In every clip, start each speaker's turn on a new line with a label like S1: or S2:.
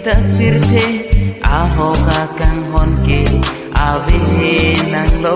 S1: dak pirte aho ka kang hon ke ave nang lo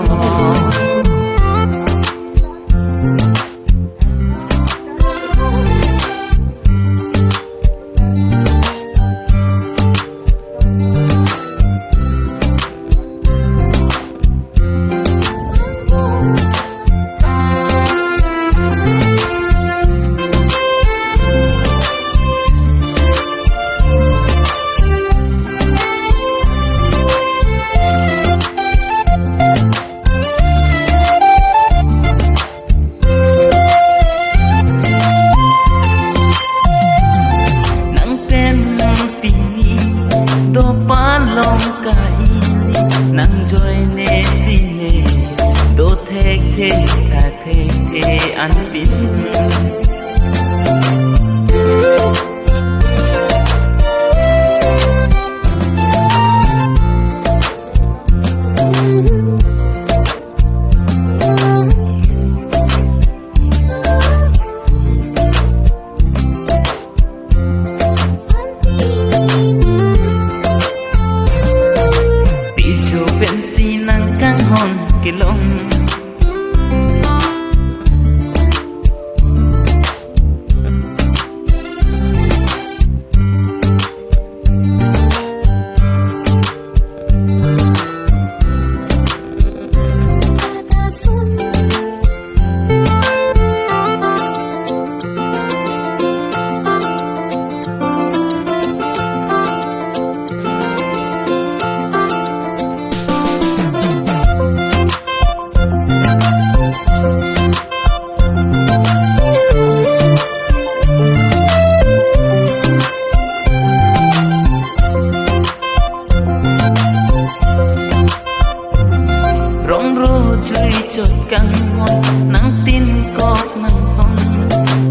S1: long kai nang joy ne si ne do thek the tha thek the an bin cái lông chui chốt căng hôn nắng tin cọp nắng son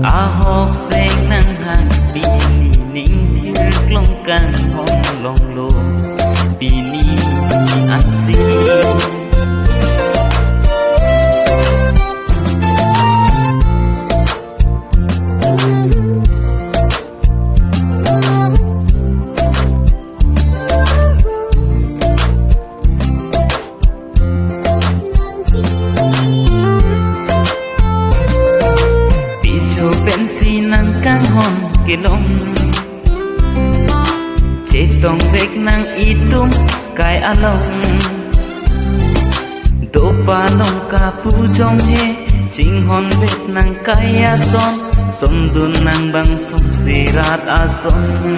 S1: học sen nắng hàng bị ninh thiêu long càng hôn long lô bị ni ăn gì căng hòn cái lông chết tông vết năng ít tung cái a lông đổ ba lông cà pu trong he chính hòn vết năng cái a son sông đun năng bằng sông xì rát a son